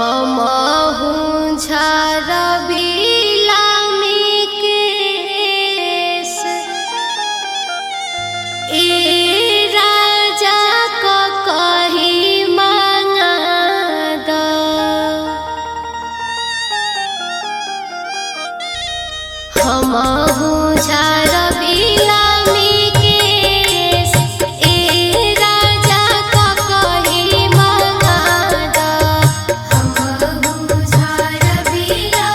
हमहु झरबिला में केस ए राजा को कही मंगा दो। हमहु झरबिला में केस ए राजा को कही मंगा दो। हमहु झरबिला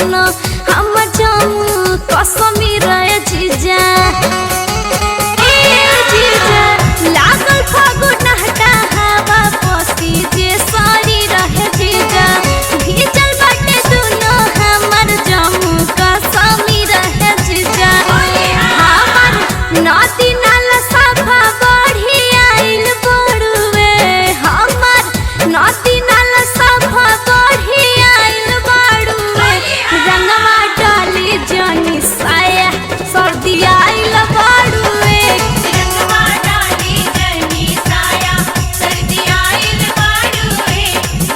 सुनो हम जाऊं कसमी रहे जीजा लागल फागुन हटा हवा पसी जे सारी रहे जीजा भीजल बाटे दुनो हमर जाऊं कसमी रहे जीजा हमर नदी नाला साफा बढ़ी आइल बड़ुए हमर नदी नाला साफा बढ़ी आइल बड़ुए रंगवा डाली जानी साया सर्दी आइल बड़ुए रंगवा डाली जनी साया सर्दी आइल बाड़ुए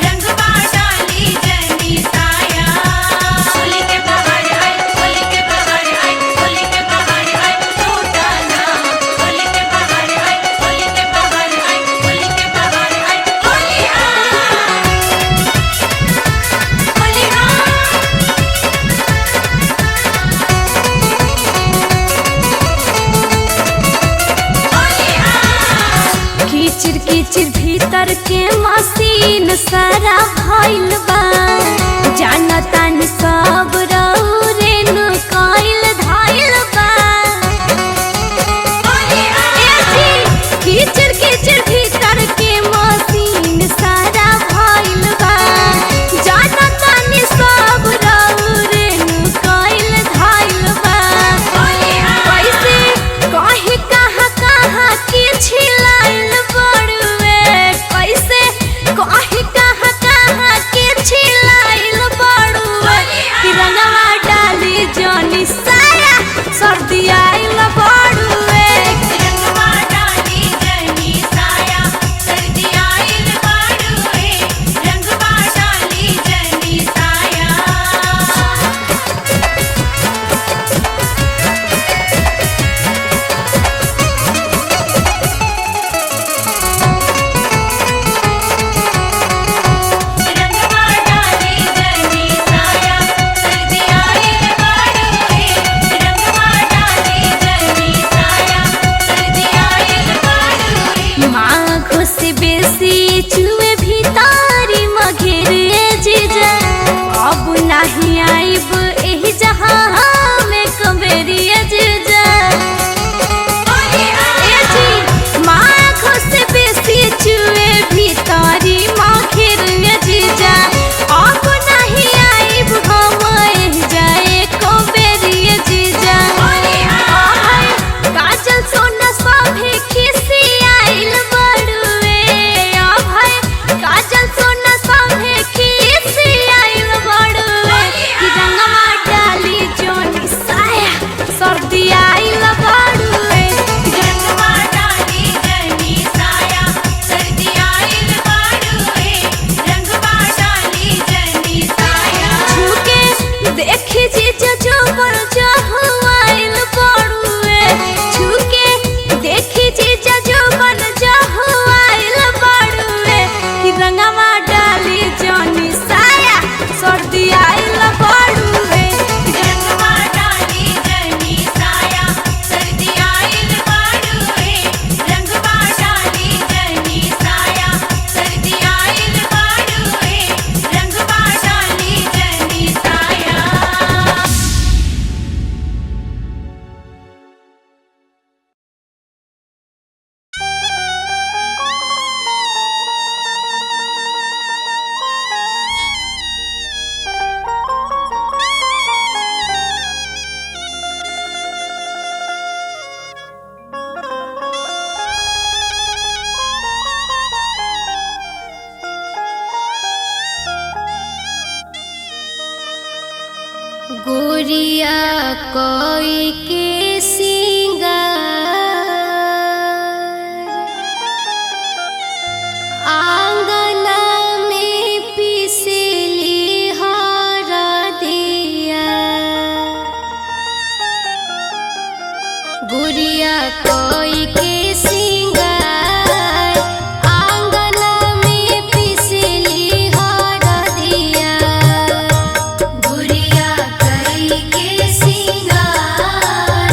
रंगवा डाली जनी साया होली के बहार आई होली के बहार आई होली के बहार आई टूटा ना होली के बहार आई होली के बहार आई होली के बहार आई होली कीचिर कीचिर भीतर के मशीन सारा भइल बा जानतानी सब रौरे नु कइल धाइल बा कीचिर कीचिर भीतर के मशीन सारा भइल बा जानतानी सब रौरे नु कइल धाइल बा कैसे कहीं कहाँ कहाँ की छिलाइल बड़ुए कैसे कहीं कहाँ कहाँ की छिलाइल बड़ुए कि रंगवा डाली जानी साया सर्दी आइल बड़ुए रंगवा डाली जनी साया सर्दी आइल बाड़ुए रंगवा डाली जनी साया रंगवा डाली जनी साया सर्दी आइल बाड़ुए रंगवा डाली जनी साया सर्दी आइल बाड़ुए माँ से बेसी चुए भीतारी मघेरे जीजा अब नहीं आइब एही जहाँ में कबेरिया जीजा माँ से बेसी चुए भीतारी मघेरे जीजा अब नहीं आइब हम एही जाए कबेरिया जीजा काजल सोना सभी खिसी आइल बड़ुए भाई काजल सोना सभी खिसी आइल बड़ुए कि रंगवा डाली जोनी साया सर्दी आइल बड़ुए रंगवा डाली जनी साया सर्दी आइल बाड़ुए रंगवा डाली जनी साया छुके देखी जीजा जोबर जहुआइल बड़ुए छुके देखी जीजा जोबर जहुआइल बड़ुए कि रंगवा डाली जानी साया सर्दी आइल बड़ुए रंगवा डाली जनी साया सर्दी आइल बाड़ुए रंगवा डाली जनी साया सर्दी आइल बाड़ुए रंगवा डाली जनी साया गोरिया कोई के सिंगार आंगना में पिसली हरा दिया गोरिया कोई के सिंगार आंगना में पिसली हरा दिया गुड़िया कई के सिंगार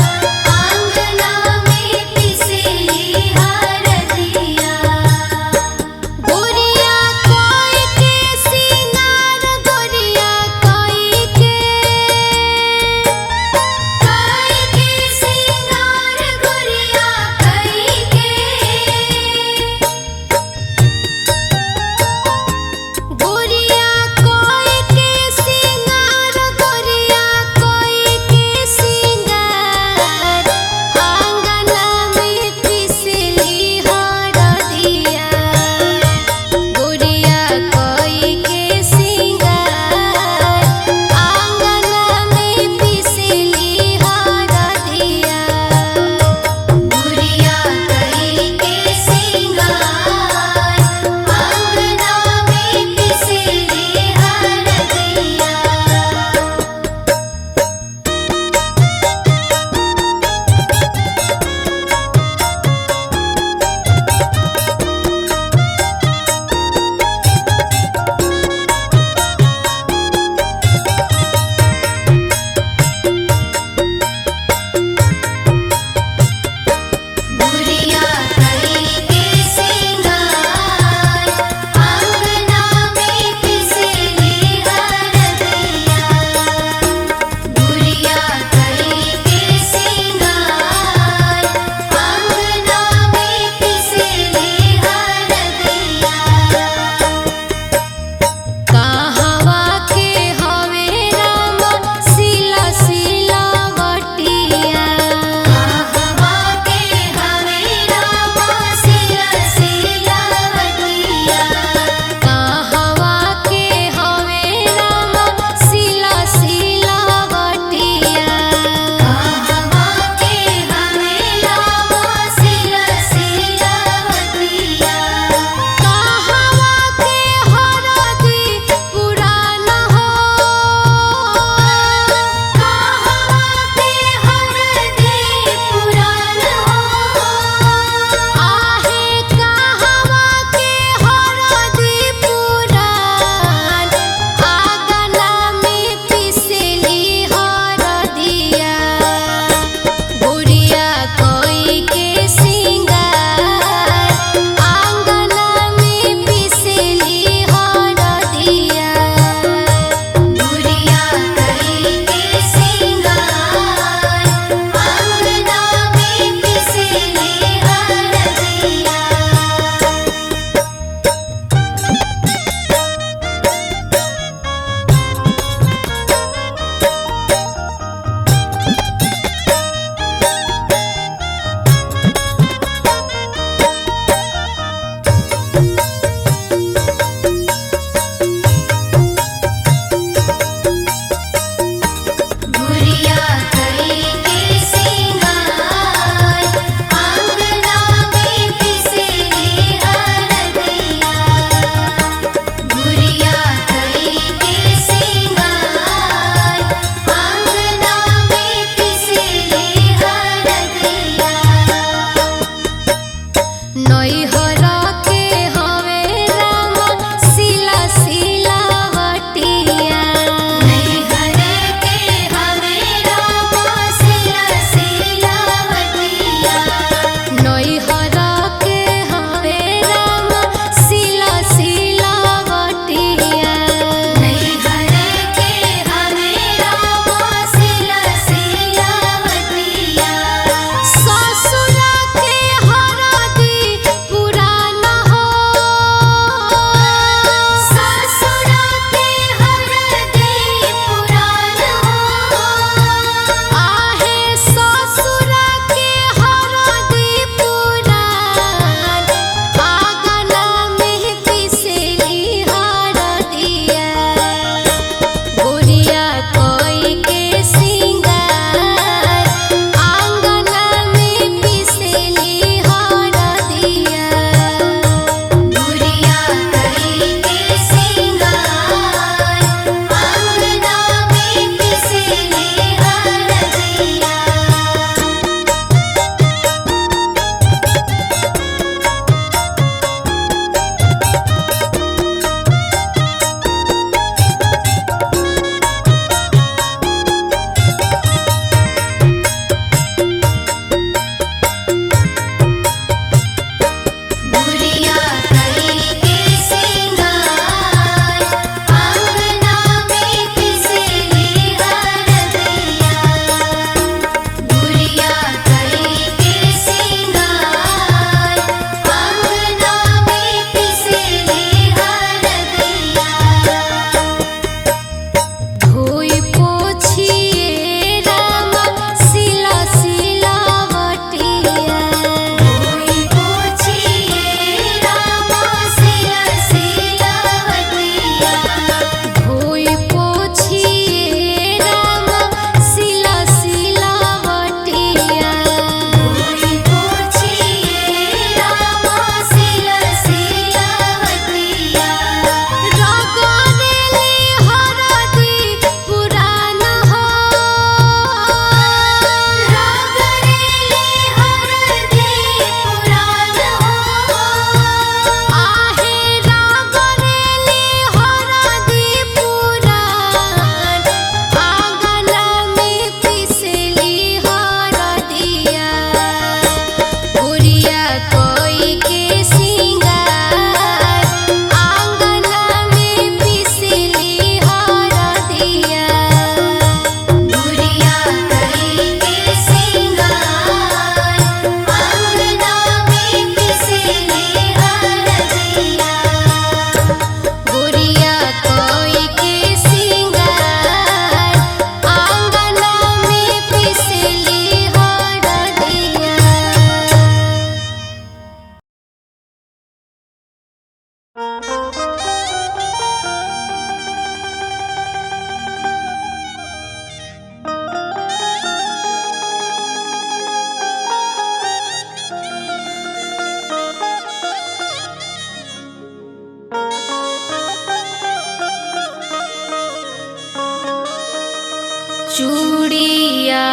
चूड़िया